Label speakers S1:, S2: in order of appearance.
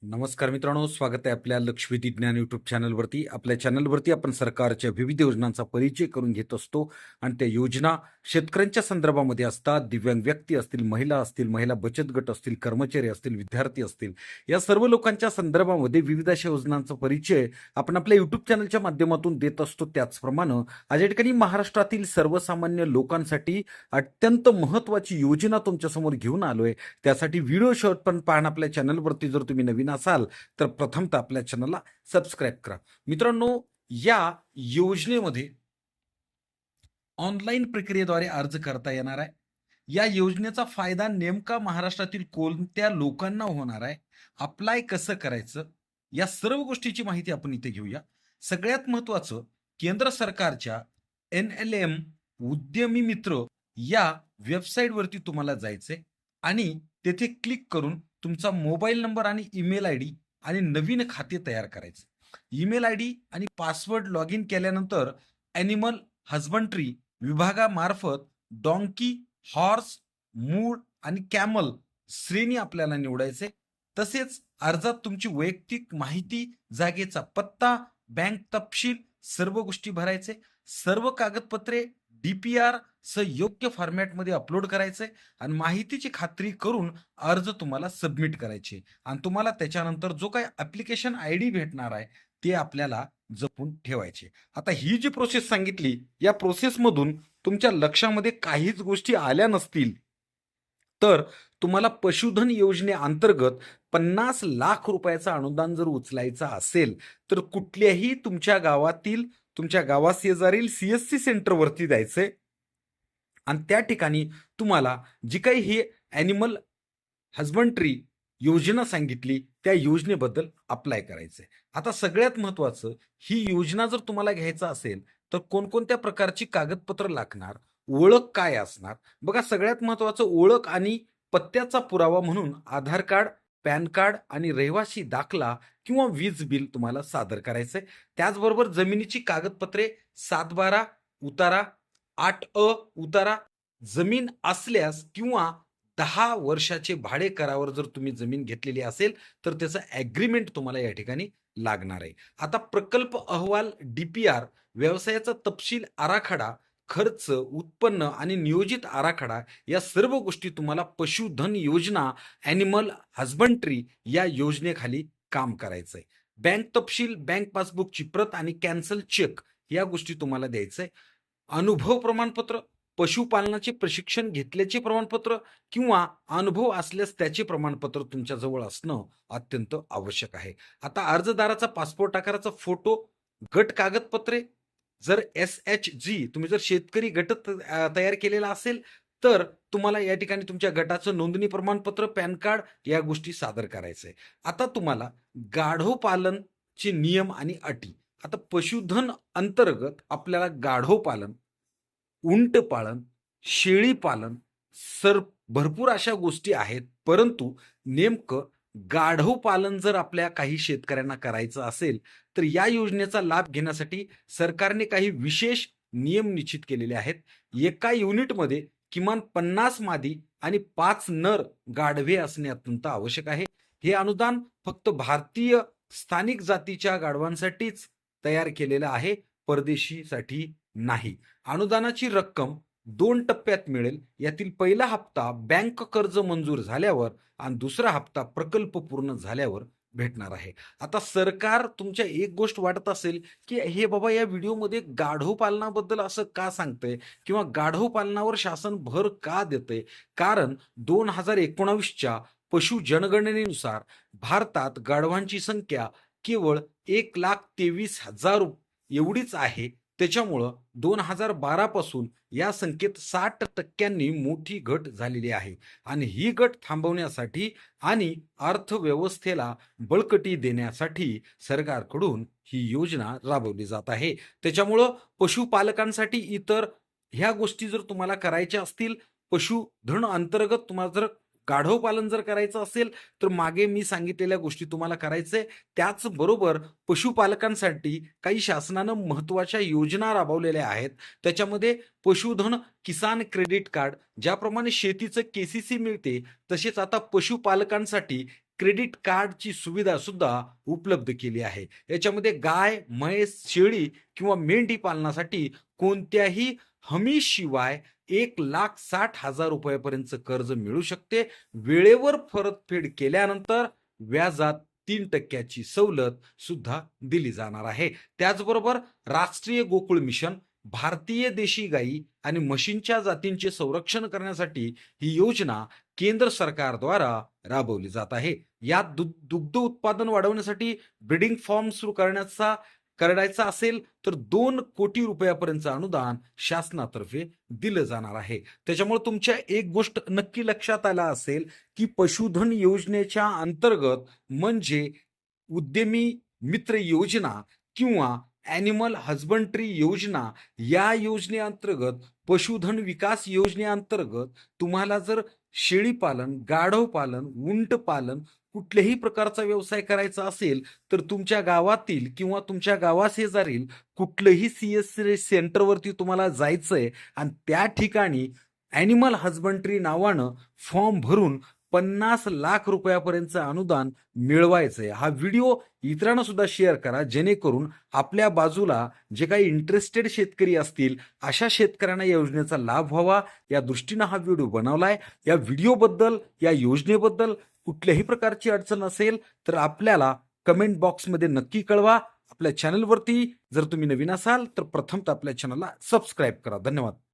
S1: नमस्कार मित्रांनो, स्वागत आहे आपल्या लक्षवेधी ज्ञान यूट्यूब चॅनलवरती. आपल्या चॅनलवरती आपण सरकारच्या विविध योजनांचा परिचय करून घेत असतो आणि त्या योजना शेतकऱ्यांच्या संदर्भामध्ये असतात. दिव्यांग व्यक्ती असतील, महिला बचत गट असतील, कर्मचारी असतील, विद्यार्थी असतील, या सर्व लोकांच्या संदर्भामध्ये विविध अशा योजनांचा परिचय आपण आपल्या यूट्यूब चॅनलच्या माध्यमातून देत असतो. त्याचप्रमाणे आज या ठिकाणी महाराष्ट्रातील सर्वसामान्य लोकांसाठी अत्यंत महत्त्वाची योजना तुमच्यासमोर घेऊन आलोय. त्यासाठी व्हिडिओ शेवटपर्यंत पाहणं. आपल्या चॅनलवरती जर तुम्ही नवीन असाल तर प्रथमतः आपल्या चॅनलला सबस्क्राईब करा. मित्रांनो, या योजनेमध्ये ऑनलाईन प्रक्रियेद्वारे अर्ज करता येणार आहे. या योजनेचा फायदा नेमका महाराष्ट्रातील कोणत्या लोकांना होणार आहे, अप्लाय कसं करायचं, या सर्व गोष्टीची माहिती आपण इथे घेऊया. सगळ्यात महत्वाचं, केंद्र सरकारच्या NLM उद्यमी मित्र या वेबसाईटवरती तुम्हाला जायचंय आणि तेथे क्लिक करून तुमचा मोबाईल नंबर आणि ईमेल आयडी आणि नवीन खाते तयार करायचं. ईमेल आयडी आणि पासवर्ड लॉग इन केल्यानंतर ॲनिमल हजबंड्री विभागामार्फत डॉंकी, हॉर्स, मूळ आणि कॅमल श्रेणी आपल्याला निवडायचे. तसेच अर्जात तुमची वैयक्तिक माहिती, जागेचा पत्ता, बँक तपशील सर्व गोष्टी भरायचे. सर्व कागदपत्रे DPR योग्य फॉर्मॅटमध्ये अपलोड करायचे आणि माहितीची खात्री करून अर्ज तुम्हाला सबमिट करायचे आणि तुम्हाला त्याच्यानंतर जो काही ॲप्लिकेशन ID भेटणार आहे ते आपल्याला जपून ठेवायचे. आता ही जी प्रोसेस सांगितली, या प्रोसेसमधून तुमच्या लक्षामध्ये काहीच गोष्टी आल्या नसतील तर तुम्हाला पशुधन योजनेअंतर्गत 50 लाख रुपयाचं अनुदान जर उचलायचं असेल तर कुठल्याही तुमच्या गावातील, तुमच्या गावाशेजारील CSC सेंटरवरती जायचंय आणि त्या ठिकाणी तुम्हाला जी काही ही ॲनिमल हजबंड्री योजना सांगितली त्या योजनेबद्दल अप्लाय करायचंय. आता सगळ्यात महत्वाचं, ही योजना जर तुम्हाला घ्यायचं असेल तर कोणकोणत्या प्रकारची कागदपत्र लागणार, ओळख काय असणार? बघा, सगळ्यात महत्वाचं ओळख आणि पत्त्याचा पुरावा म्हणून आधार कार्ड, पॅन कार्ड आणि रहिवासी दाखला किंवा वीज बिल तुम्हाला सादर करायचंय. त्याचबरोबर जमिनीची कागदपत्रे 7/12 उतारा, 8 उतारा, जमीन असल्यास किंवा 10 वर्षाचे भाडे करारावर जर तुम्ही जमीन घेतलेली असेल तर त्याचं ॲग्रीमेंट तुम्हाला या ठिकाणी लागणार आहे. आता प्रकल्प अहवाल, DPR, व्यवसायाचा तपशील आराखडा, खर्च, उत्पन्न आणि नियोजित आराखडा या सर्व गोष्टी तुम्हाला पशुधन योजना, ॲनिमल हजबंड्री या योजनेखाली काम करायचंय. बँक तपशील, बँक पासबुकची प्रत आणि कॅन्सल चेक या गोष्टी तुम्हाला द्यायचंय. अनुभव प्रमाणपत्र, पशुपालनाचे प्रशिक्षण घेतल्याचे प्रमाणपत्र किंवा अनुभव असल्यास त्याचे प्रमाणपत्र तुमच्या जवळ असणं अत्यंत आवश्यक आहे. आता अर्जदाराचा पासपोर्ट आकाराचा फोटो, गट कागदपत्रे, जर SHG तुम्ही जर शेतकरी गट तयार केलेला असेल तर तुम्हाला या ठिकाणी तुमच्या गटाचं नोंदणी प्रमाणपत्र, पॅन कार्ड या गोष्टी सादर करायचं आहे. आता तुम्हाला गाढव पालनचे नियम आणि अटी. आता पशुधन अंतर्गत आपल्याला गाढव पालन, उंट पालन, शेळी पालन, भरपूर अशा गोष्टी आहेत. परंतु नेमकं गाढव पालन जर आपल्या काही शेतकऱ्यांना करायचं असेल तर या योजनेचा लाभ घेण्यासाठी सरकारने काही विशेष नियम निश्चित केलेले आहेत. एका युनिटमध्ये किमान 50 मादी आणि 5 नर गाढवे असणे अत्यंत आवश्यक आहे. हे अनुदान फक्त भारतीय स्थानिक जातीच्या गाढवांसाठीच तयार केलेलं आहे, परदेशीसाठी नाही. अनुदानाची रक्कम 2 टप्प्यात मिळेल. यातील पहिला हप्ता बँक कर्ज मंजूर झाल्यावर आणि दुसरा हप्ता प्रकल्प पूर्ण झाल्यावर भेटणार आहे. आता सरकार तुमच्या एक गोष्ट वाटत असेल की हे बाबा, या व्हिडिओमध्ये गाढव पालनाबद्दल असं का सांगतंय किंवा गाढव पालनावर शासन भर का देतंय? कारण 2019च्या पशु जनगणनेनुसार भारतात गाढवांची संख्या केवळ 1,23,000 एवढीच आहे. त्याच्यामुळं 2012 पासून या संख्येत 60% मोठी घट झालेली आहे आणि ही घट थांबवण्यासाठी आणि अर्थव्यवस्थेला बळकटी देण्यासाठी सरकारकडून ही योजना राबवली जात आहे. त्याच्यामुळं पशुपालकांसाठी इतर ह्या गोष्टी जर तुम्हाला करायच्या असतील, पशुधन अंतर्गत तुम्हाला जर गाढव पालन जर करायचं असेल तर मागे मी सांगितलेल्या गोष्टी तुम्हाला करायचंय. त्याचबरोबर पशुपालकांसाठी काही शासनानं महत्त्वाच्या योजना राबवलेल्या आहेत. त्याच्यामध्ये पशुधन किसान क्रेडिट कार्ड, ज्याप्रमाणे शेतीचं KCC मिळते तसेच आता पशुपालकांसाठी क्रेडिट कार्डची सुविधा सुद्धा उपलब्ध केली आहे. याच्यामध्ये गाय, म्हैस, शेळी किंवा मेंढी पालनासाठी कोणत्याही हमीशिवाय ₹1,60,000 पर्यंतचं कर्ज मिळू शकते. वेळेवर परतफेड केल्यानंतर व्याजात 3% सवलत सुद्धा दिली जाणार आहे. त्याचबरोबर राष्ट्रीय गोकुळ मिशन, भारतीय देशी गाई आणि म्हशींच्या जातींचे संरक्षण करण्यासाठी ही योजना केंद्र सरकारद्वारा राबवली जात आहे. यात दुग्ध उत्पादन वाढवण्यासाठी ब्रीडिंग फार्म सुरू करायचा असेल तर ₹2 कोटी पर्यंतचं अनुदान शासनातर्फे दिलं जाणार आहे. त्याच्यामुळे तुमच्या एक गोष्ट नक्की लक्षात आला असेल, की पशुधन योजनेच्या अंतर्गत म्हणजे उद्यमी मित्र योजना किंवा ॲनिमल हजबंड्री योजना, या योजनेअंतर्गत पशुधन विकास योजनेअंतर्गत तुम्हाला जर शेळीपालन, गाढवपालन, उंटपालन कुठल्याही प्रकारचा व्यवसाय करायचा असेल तर तुमच्या गावातील किंवा तुमच्या गावाशेजारील कुठलंही CSC सेंटरवरती तुम्हाला जायचंय आणि त्या ठिकाणी ॲनिमल हजबंड्री नावानं फॉर्म भरून 50 लाख रुपयापर्यंतचं अनुदान मिळवायचंय. हा व्हिडिओ इतरांना सुद्धा शेअर करा, जेणेकरून आपल्या बाजूला जे काही इंटरेस्टेड शेतकरी असतील अशा शेतकऱ्यांना या योजनेचा लाभ व्हावा, या दृष्टीनं हा व्हिडिओ बनवलाय. या व्हिडिओबद्दल, या योजनेबद्दल कुठल्याही प्रकारची अडचण असेल तर आपल्याला कमेंट बॉक्समध्ये नक्की कळवा. आपल्या चॅनलवरती जर तुम्ही नवीन असाल तर प्रथमतः आपल्या चॅनलला सबस्क्राईब करा. धन्यवाद.